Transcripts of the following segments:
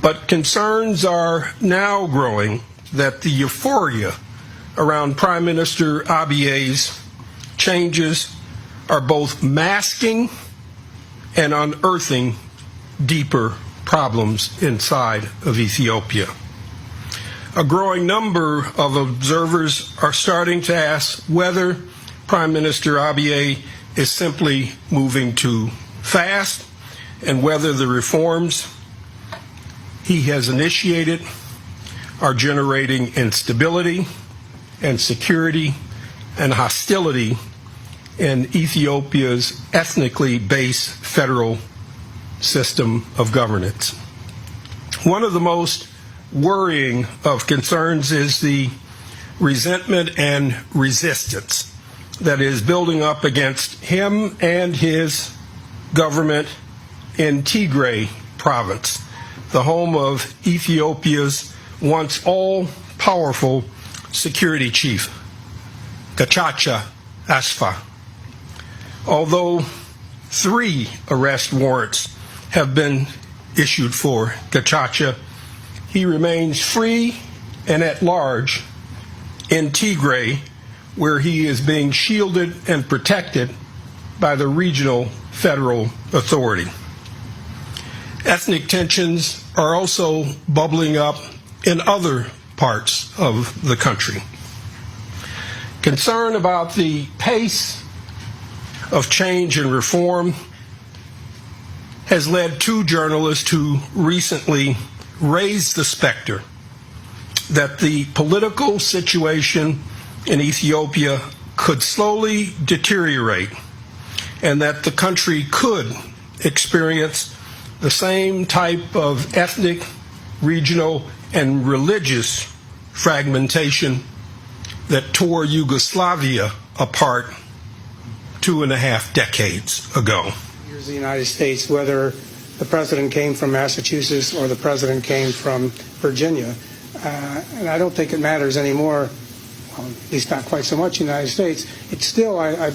But concerns are now growing that the euphoria around Prime Minister Abiy's changes are both masking and unearthing deeper problems inside of Ethiopia. A growing number of observers are starting to ask whether Prime Minister Abiy is simply moving too fast and whether the reforms he has initiated are generating instability and security and hostility in Ethiopia's ethnically based federal system of governance. One of the most worrying of concerns is the resentment and resistance that is building up against him and his government in Tigray province, the home of Ethiopia's once all-powerful security chief, Gachacha Asfa. Although 3 arrest warrants have been issued for Gachacha, he remains free and at large in Tigray, where he is being shielded and protected by the regional federal authority. Ethnic tensions are also bubbling up in other parts of the country. Concern about the pace of change and reform has led 2 journalists to recently raise the specter that the political situation in Ethiopia could slowly deteriorate and that the country could experience the same type of ethnic, regional, and religious fragmentation that tore Yugoslavia apart 2.5 decades ago. Here's the United States, whether the president came from Massachusetts or the president came from Virginia. And I don't think it matters anymore, well, at least not quite so much in the United States. It still, I'm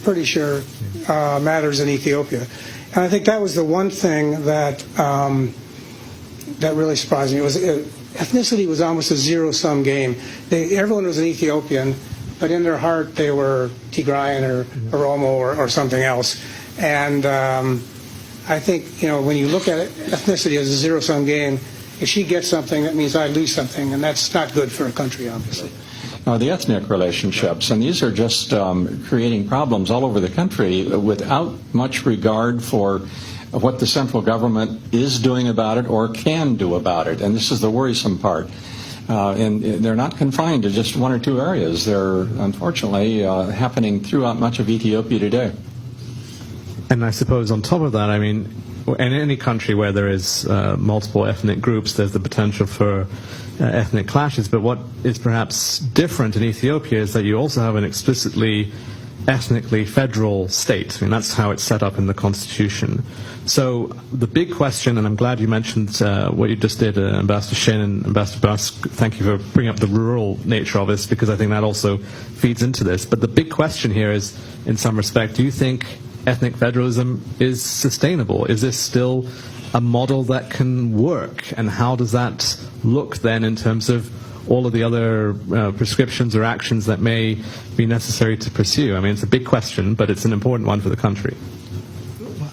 pretty sure, matters in Ethiopia. And I think that was the one thing that that really surprised me. Ethnicity was almost a zero-sum game. Everyone was an Ethiopian, but in their heart they were Tigrayan or Oromo or something else. And I think, when you look at it, ethnicity as a zero-sum game, if she gets something, that means I lose something, and that's not good for a country, obviously. The ethnic relationships, and these are just creating problems all over the country without much regard for what the central government is doing about it or can do about it, and this is the worrisome part. And they're not confined to just 1 or 2 areas. They're unfortunately happening throughout much of Ethiopia today. And I suppose on top of that, in any country where there is multiple ethnic groups, there's the potential for ethnic clashes. But what is perhaps different in Ethiopia is that you also have an explicitly ethnically federal state. That's how it's set up in the constitution. So the big question, and I'm glad you mentioned what you just did, Ambassador Shin and Ambassador Busk, thank you for bringing up the rural nature of this, because I think that also feeds into this. But the big question here is, in some respect, do you think ethnic federalism is sustainable? Is this still a model that can work? And how does that look then in terms of all of the other prescriptions or actions that may be necessary to pursue? It's a big question, but it's an important one for the country.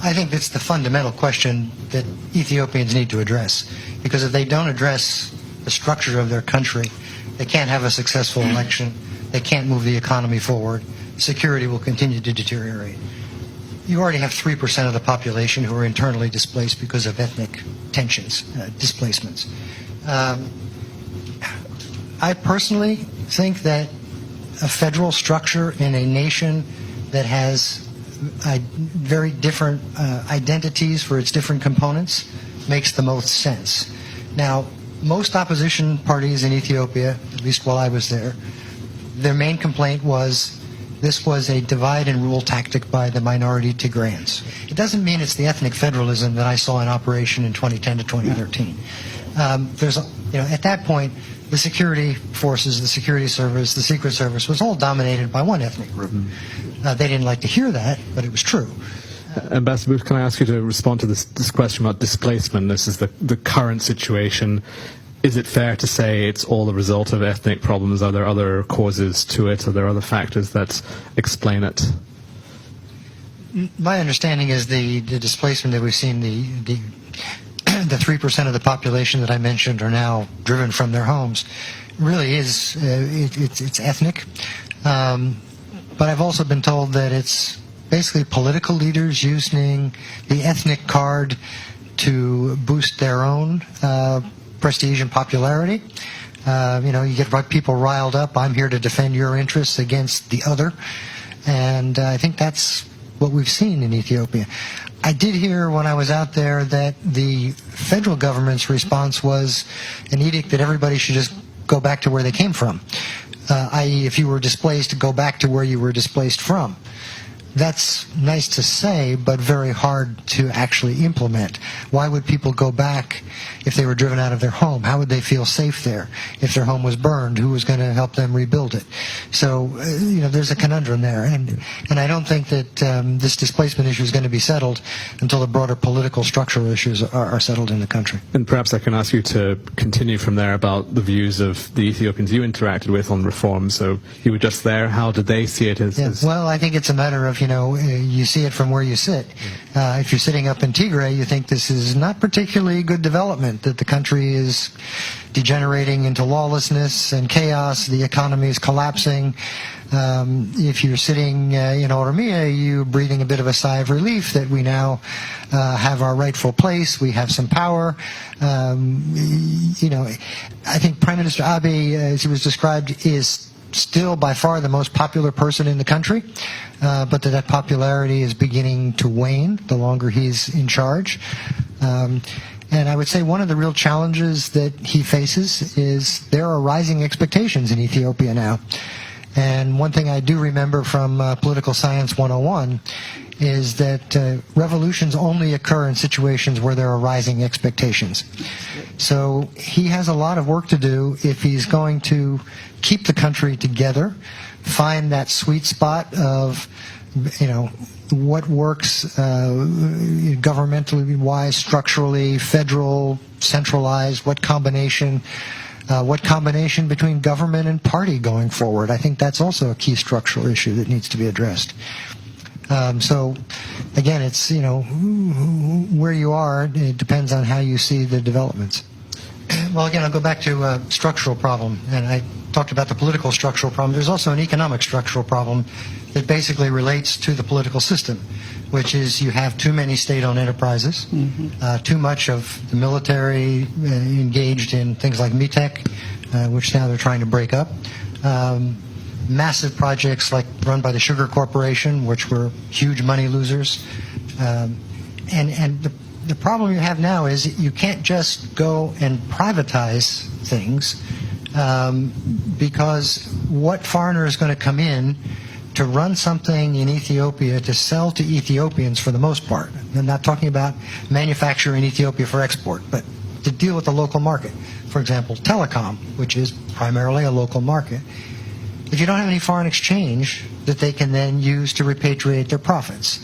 I think that's the fundamental question that Ethiopians need to address, because if they don't address the structure of their country, they can't have a successful election, they can't move the economy forward, security will continue to deteriorate. You already have 3% of the population who are internally displaced because of ethnic tensions, displacements. I personally think that a federal structure in a nation that has very different identities for its different components makes the most sense. Now, most opposition parties in Ethiopia, at least while I was there, their main complaint was this was a divide and rule tactic by the minority Tigrayans. It doesn't mean it's the ethnic federalism that I saw in operation in 2010 to 2013. At that point, the security forces, the security service, the secret service was all dominated by one ethnic group. They didn't like to hear that, but it was true. Ambassador Booth, can I ask you to respond to this question about displacement? This is the current situation. Is it fair to say it's all the result of ethnic problems? Are there other causes to it? Are there other factors that explain it? My understanding is the displacement that we've seen, the 3% of the population that I mentioned are now driven from their homes, really is it's ethnic. But I've also been told that it's basically political leaders using the ethnic card to boost their own prestige and popularity. You get people riled up. I'm here to defend your interests against the other. And I think that's what we've seen in Ethiopia. I did hear when I was out there that the federal government's response was an edict that everybody should just go back to where they came from, i.e. if you were displaced, go back to where you were displaced from. That's nice to say, but very hard to actually implement. Why would people go back if they were driven out of their home? How would they feel safe there? If their home was burned, who was going to help them rebuild it? So, there's a conundrum there. And I don't think that this displacement issue is going to be settled until the broader political structural issues are settled in the country. And perhaps I can ask you to continue from there about the views of the Ethiopians you interacted with on reform. So you were just there. How did they see it as... Well, I think it's a matter of, you see it from where you sit. If you're sitting up in Tigray, you think this is not particularly good development, that the country is degenerating into lawlessness and chaos, the economy is collapsing. If you're sitting in Oromia, you're breathing a bit of a sigh of relief that we now have our rightful place, we have some power. I think Prime Minister Abiy, as he was described, is still by far the most popular person in the country, but that popularity is beginning to wane the longer he's in charge. And I would say one of the real challenges that he faces is there are rising expectations in Ethiopia now. And one thing I do remember from Political Science 101 is that revolutions only occur in situations where there are rising expectations. So he has a lot of work to do if he's going to keep the country together, find that sweet spot of, what works governmentally wise, structurally, federal, centralized, what combination between government and party going forward. I think that's also a key structural issue that needs to be addressed. So, again, it's, where you are, it depends on how you see the developments. Well, again, I'll go back to a structural problem, and I talked about the political structural problem. There's also an economic structural problem that basically relates to the political system, which is you have too many state-owned enterprises, too much of the military engaged in things like MITEC, which now they're trying to break up. Massive projects like run by the Sugar Corporation, which were huge money losers. And the problem you have now is you can't just go and privatize things because what foreigner is going to come in to run something in Ethiopia to sell to Ethiopians for the most part? I'm not talking about manufacture in Ethiopia for export, but to deal with the local market. For example, telecom, which is primarily a local market. If you don't have any foreign exchange that they can then use to repatriate their profits.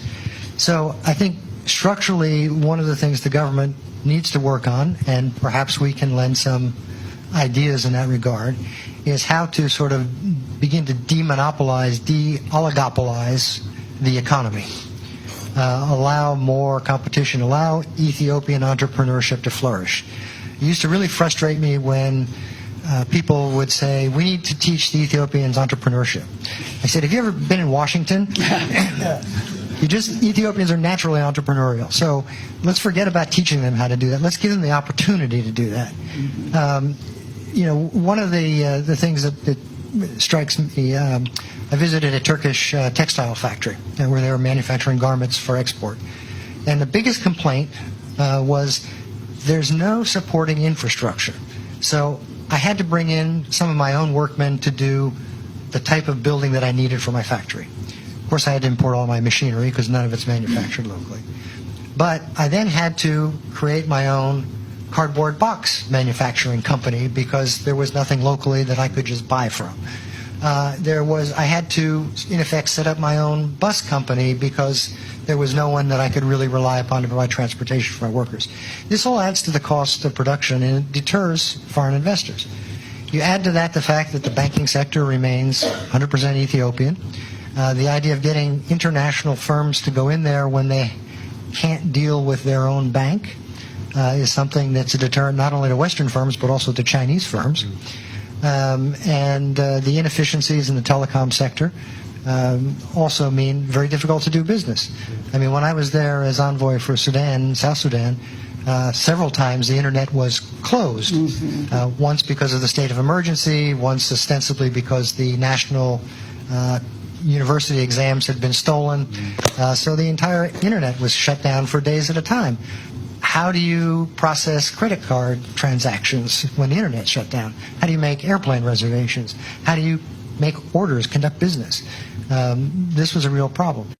So I think structurally, one of the things the government needs to work on, and perhaps we can lend some ideas in that regard, is how to sort of begin to demonopolize, de-oligopolize the economy. Allow more competition, allow Ethiopian entrepreneurship to flourish. It used to really frustrate me when people would say, we need to teach the Ethiopians entrepreneurship. I said, have you ever been in Washington? Ethiopians are naturally entrepreneurial. So let's forget about teaching them how to do that. Let's give them the opportunity to do that. One of the things that strikes me, I visited a Turkish textile factory where they were manufacturing garments for export. And the biggest complaint was there's no supporting infrastructure. So I had to bring in some of my own workmen to do the type of building that I needed for my factory. Of course, I had to import all my machinery because none of it's manufactured locally. But I then had to create my own cardboard box manufacturing company because there was nothing locally that I could just buy from. I had to, in effect, set up my own bus company because there was no one that I could really rely upon to provide transportation for my workers. This all adds to the cost of production, and it deters foreign investors. You add to that the fact that the banking sector remains 100% Ethiopian. The idea of getting international firms to go in there when they can't deal with their own bank is something that's a deterrent not only to Western firms but also to Chinese firms. And the inefficiencies in the telecom sector also mean very difficult to do business. I mean, when I was there as envoy for Sudan, South Sudan, several times the internet was closed. Once because of the state of emergency, once ostensibly because the national university exams had been stolen. So the entire internet was shut down for days at a time. How do you process credit card transactions when the internet's shut down? How do you make airplane reservations? How do you make orders, conduct business? This was a real problem.